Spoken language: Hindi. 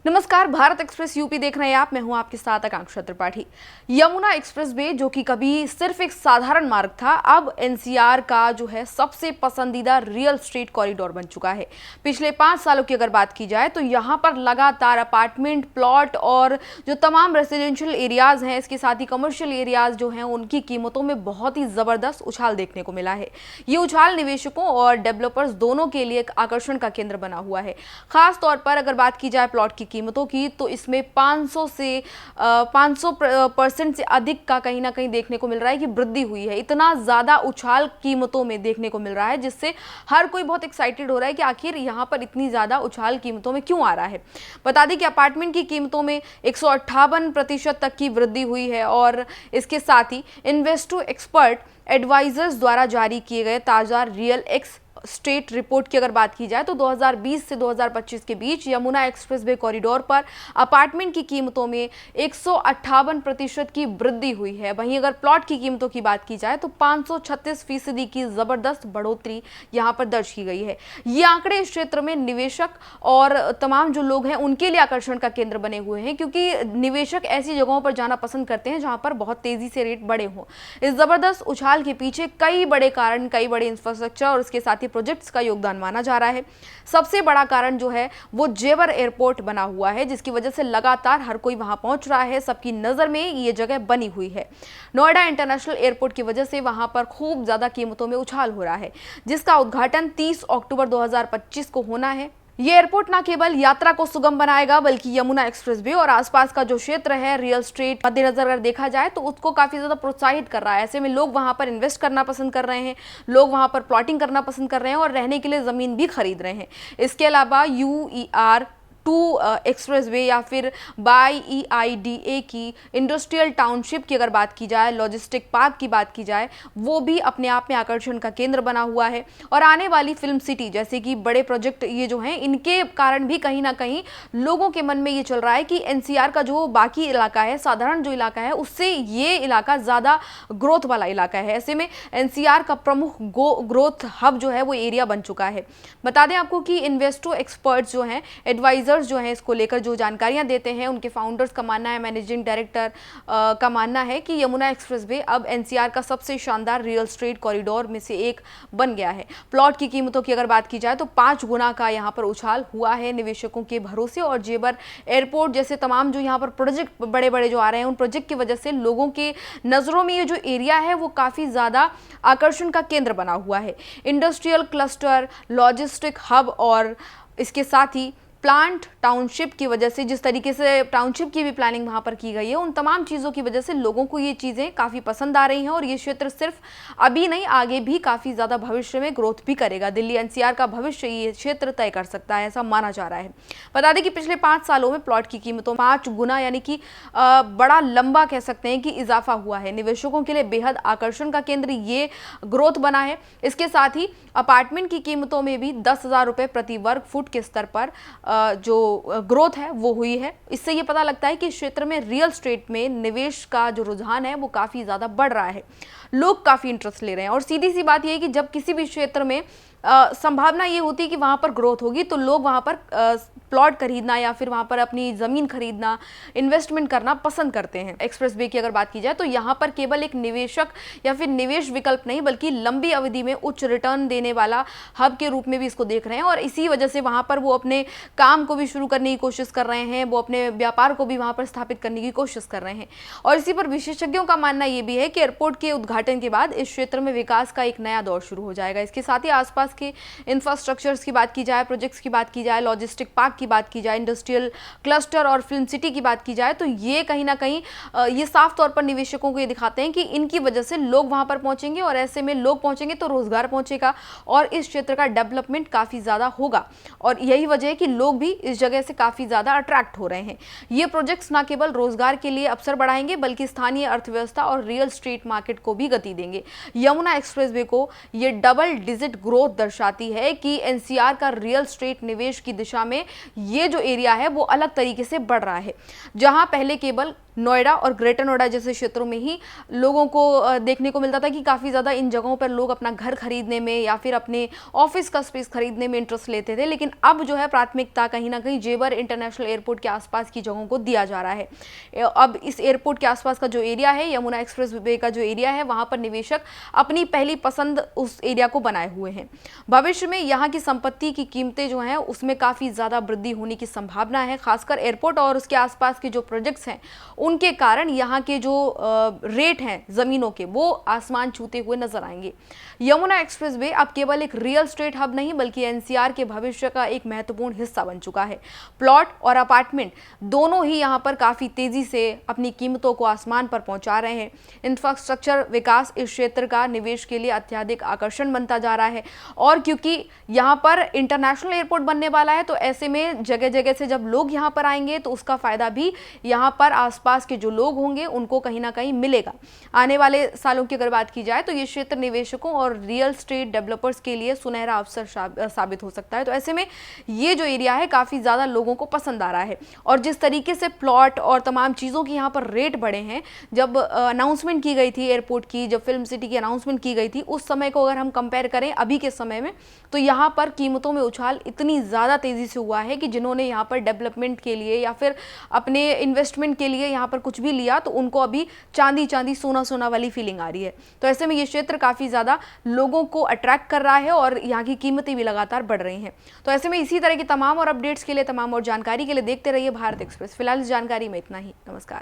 नमस्कार, भारत एक्सप्रेस यूपी देख रहे हैं आप। मैं हूं आपके साथ आकांक्षा त्रिपाठी। यमुना एक्सप्रेस वे जो कि कभी सिर्फ एक साधारण मार्ग था, अब एनसीआर का जो है सबसे पसंदीदा रियल स्टेट कॉरिडोर बन चुका है। पिछले 5 सालों की अगर बात की जाए तो यहां पर लगातार अपार्टमेंट, प्लॉट और जो तमाम रेसिडेंशियल एरियाज हैं, इसके साथ ही कमर्शियल एरियाज जो हैं, उनकी कीमतों में बहुत ही जबरदस्त उछाल देखने को मिला है। ये उछाल निवेशकों और डेवलपर्स दोनों के लिए एक आकर्षण का केंद्र बना हुआ है। खास तौर पर अगर बात की जाए प्लॉट की कीमतों की, तो इसमें 500% से अधिक का कहीं ना कहीं देखने को मिल रहा है कि वृद्धि हुई है। इतना ज्यादा उछाल कीमतों में देखने को मिल रहा है, जिससे हर कोई बहुत एक्साइटेड हो रहा है कि आखिर यहां पर इतनी ज्यादा उछाल कीमतों में क्यों आ रहा है। बता दें कि अपार्टमेंट की कीमतों में 158% तक की वृद्धि हुई है। और इसके साथ ही इन्वेस्टो एक्सपर्ट एडवाइजर्स द्वारा जारी किए गए ताजा रियल एक्स स्टेट रिपोर्ट की अगर बात की जाए तो 2020 से 2025 के बीच यमुना एक्सप्रेस वे कॉरिडोर पर अपार्टमेंट की कीमतों में 158% की वृद्धि हुई है। वहीं अगर प्लॉट की कीमतों की बात की जाए तो 536% की जबरदस्त बढ़ोतरी यहां पर दर्ज की गई है। ये आंकड़े इस क्षेत्र में निवेशक और तमाम जो लोग हैं उनके लिए आकर्षण का केंद्र बने हुए हैं, क्योंकि निवेशक ऐसी जगहों पर जाना पसंद करते हैं जहां पर बहुत तेजी से रेट बढ़े हों। इस जबरदस्त उछाल के पीछे कई बड़े कारण, कई बड़े इंफ्रास्ट्रक्चर और इसके साथ ही प्रोजेक्ट्स का योगदान माना जा रहा है। सबसे बड़ा कारण जो है वो जेवर एयरपोर्ट बना हुआ है, जिसकी वजह से लगातार हर कोई वहां पहुंच रहा है। सबकी नजर में ये जगह बनी हुई है। नोएडा इंटरनेशनल एयरपोर्ट की वजह से वहां पर खूब ज्यादा कीमतों में उछाल हो रहा है, जिसका उद्घाटन 30 अक्टूबर 2025 को होना है। ये एयरपोर्ट न केवल यात्रा को सुगम बनाएगा, बल्कि यमुना एक्सप्रेसवे और आसपास का जो क्षेत्र है रियल स्टेट मद्देनजर अगर देखा जाए तो उसको काफी ज्यादा प्रोत्साहित कर रहा है। ऐसे में लोग वहां पर इन्वेस्ट करना पसंद कर रहे हैं, लोग वहां पर प्लॉटिंग करना पसंद कर रहे हैं और रहने के लिए जमीन भी खरीद रहे हैं। इसके अलावा UER2 एक्सप्रेसवे या फिर BYEIDA की इंडस्ट्रियल टाउनशिप की अगर बात की जाए, लॉजिस्टिक पार्क की बात की जाए, वो भी अपने आप में आकर्षण का केंद्र बना हुआ है। और आने वाली फिल्म सिटी जैसे कि बड़े प्रोजेक्ट ये जो हैं, इनके कारण भी कहीं ना कहीं लोगों के मन में ये चल रहा है कि एनसीआर का जो बाकी इलाका है, साधारण जो इलाका है, उससे ये इलाका ज़्यादा ग्रोथ वाला इलाका है। ऐसे में एनसीआर का प्रमुख ग्रोथ हब जो है वो एरिया बन चुका है। बता दें आपको कि इन्वेस्टो एक्सपर्ट्स जो हैं, एडवाइजर्स जो हैं, इसको लेकर जो जानकारियां देते हैं, उनके फाउंडर्स का मानना है, मैनेजिंग डायरेक्टर का मानना है कि यमुना एक्सप्रेसवे अब एनसीआर का सबसे शानदार रियल स्टेट कॉरिडोर में से एक बन गया है। प्लॉट की कीमतों की अगर बात की जाए तो 5 गुना का यहाँ पर उछाल हुआ है निवेशकों के भरोसे। और जेवर एयरपोर्ट जैसे तमाम जो यहाँ पर प्रोजेक्ट बड़े बड़े जो आ रहे हैं, उन प्रोजेक्ट की वजह से लोगों के नज़रों में ये जो एरिया है वो काफ़ी ज़्यादा आकर्षण का केंद्र बना हुआ है। इंडस्ट्रियल क्लस्टर, लॉजिस्टिक हब और इसके साथ ही प्लांट टाउनशिप की वजह से, जिस तरीके से टाउनशिप की भी प्लानिंग वहाँ पर की गई है, उन तमाम चीज़ों की वजह से लोगों को ये चीज़ें काफ़ी पसंद आ रही हैं। और ये क्षेत्र सिर्फ अभी नहीं, आगे भी काफ़ी ज़्यादा भविष्य में ग्रोथ भी करेगा। दिल्ली एनसीआर का भविष्य ये क्षेत्र तय कर सकता है, ऐसा माना जा रहा है। बता दें कि पिछले 5 सालों में प्लॉट की कीमतों 5 गुना यानी कि बड़ा लंबा कह सकते हैं कि इजाफा हुआ है। निवेशकों के लिए बेहद आकर्षण का केंद्र ये ग्रोथ बना है। इसके साथ ही अपार्टमेंट की कीमतों में भी 10,000 रुपये प्रति वर्ग फुट के स्तर पर जो ग्रोथ है वो हुई है। इससे ये पता लगता है कि इस क्षेत्र में रियल स्टेट में निवेश का जो रुझान है वो काफ़ी ज़्यादा बढ़ रहा है। लोग काफ़ी इंटरेस्ट ले रहे हैं। और सीधी सी बात ये है कि जब किसी भी क्षेत्र में संभावना ये होती है कि वहाँ पर ग्रोथ होगी, तो लोग वहाँ पर प्लॉट खरीदना या फिर वहाँ पर अपनी ज़मीन खरीदना, इन्वेस्टमेंट करना पसंद करते हैं। एक्सप्रेसवे की अगर बात की जाए तो यहाँ पर केवल एक निवेशक या फिर निवेश विकल्प नहीं, बल्कि लंबी अवधि में उच्च रिटर्न देने वाला हब के रूप में भी इसको देख रहे हैं। और इसी वजह से वहाँ पर वो अपने काम को भी शुरू करने की कोशिश कर रहे हैं, वो अपने व्यापार को भी वहाँ पर स्थापित करने की कोशिश कर रहे हैं। और इसी पर विशेषज्ञों का मानना ये भी है कि एयरपोर्ट के उद्घाटन के बाद इस क्षेत्र में विकास का एक नया दौर शुरू हो जाएगा। इसके साथ ही आसपास के इंफ्रास्ट्रक्चर्स की बात की जाए, प्रोजेक्ट्स की बात की जाए, लॉजिस्टिक पार्क की बात की जाए, इंडस्ट्रियल क्लस्टर और फिल्म सिटी की बात की जाए, तो ये कहीं ना कहीं ये साफ तौर पर निवेशकों को ये दिखाते हैं कि इनकी वजह से लोग वहां पर पहुंचेंगे। और ऐसे में लोग पहुंचेंगे तो रोजगार पहुंचेगा और इस क्षेत्र का डेवलपमेंट काफी ज्यादा होगा। और यही वजह है कि लोग भी इस जगह से काफी ज्यादा अट्रैक्ट हो रहे हैं। ये प्रोजेक्ट्स न केवल रोजगार के लिए अवसर बढ़ाएंगे, बल्कि स्थानीय अर्थव्यवस्था और रियल स्टेट मार्केट को भी गति देंगे। यमुना एक्सप्रेसवे को ये डबल डिजिट ग्रोथ दर्शाती है कि एनसीआर का रियल स्टेट निवेश की दिशा में ये जो एरिया है वो अलग तरीके से बढ़ रहा है। जहां पहले केवल नोएडा और ग्रेटर नोएडा जैसे क्षेत्रों में ही लोगों को देखने को मिलता था कि काफ़ी ज़्यादा इन जगहों पर लोग अपना घर खरीदने में या फिर अपने ऑफिस का स्पेस खरीदने में इंटरेस्ट लेते थे। लेकिन अब जो है प्राथमिकता कहीं ना कहीं जेवर इंटरनेशनल एयरपोर्ट के आसपास की जगहों को दिया जा रहा है। अब इस एयरपोर्ट के आसपास का जो एरिया है, यमुना एक्सप्रेस वे का जो एरिया है, वहां पर निवेशक अपनी पहली पसंद उस एरिया को बनाए हुए हैं। भविष्य में यहाँ की संपत्ति की कीमतें जो हैं उसमें काफ़ी ज़्यादा वृद्धि होने की संभावना है। खासकर एयरपोर्ट और उसके आसपास के जो प्रोजेक्ट्स हैं उनके कारण यहाँ के जो रेट हैं ज़मीनों के, वो आसमान छूते हुए नजर आएंगे। यमुना एक्सप्रेस वे अब केवल एक रियल स्टेट हब नहीं बल्कि एनसीआर के भविष्य का एक महत्वपूर्ण हिस्सा बन चुका है। प्लॉट और अपार्टमेंट दोनों ही यहाँ पर काफ़ी तेजी से अपनी कीमतों को आसमान पर पहुंचा रहे हैं। इंफ्रास्ट्रक्चर विकास इस क्षेत्र का निवेश के लिए अत्यधिक आकर्षण बनता जा रहा है और क्योंकि यहाँ पर इंटरनेशनल एयरपोर्ट बनने वाला है तो ऐसे में जगह जगह से जब लोग यहाँ पर आएंगे तो उसका फायदा भी यहाँ पर आसपास के जो लोग होंगे उनको कहीं ना कहीं मिलेगा। आने वाले सालों की अगर बात की जाए तो ये क्षेत्र निवेशकों और रियल स्टेट डेवलपर्स के लिए सुनहरा अवसर साबित हो सकता है। तो ऐसे में ये जो एरिया है काफ़ी ज़्यादा लोगों को पसंद आ रहा है और जिस तरीके से प्लॉट और तमाम चीज़ों की यहाँ पर रेट बढ़े हैं, जब अनाउंसमेंट की गई थी एयरपोर्ट की, जब फिल्म सिटी की अनाउंसमेंट की गई थी, उस समय को अगर हम कंपेयर करें अभी के समय में तो यहाँ पर कीमतों में उछाल इतनी ज़्यादा तेज़ी से हुआ है कि जिन्होंने यहाँ पर डेवलपमेंट के लिए या फिर अपने इन्वेस्टमेंट के लिए यहाँ पर कुछ भी लिया तो उनको अभी चांदी चांदी सोना सोना वाली फीलिंग आ रही है। तो ऐसे में ये क्षेत्र काफ़ी ज़्यादा लोगों को अट्रैक्ट कर रहा है और यहाँ की कीमतें भी लगातार बढ़ रही हैं। तो ऐसे में इसी तरह की तमाम और अपडेट्स के लिए, तमाम और जानकारी के लिए देखते रहिए भारत एक्सप्रेस। फिलहाल इस जानकारी में इतना ही। नमस्कार।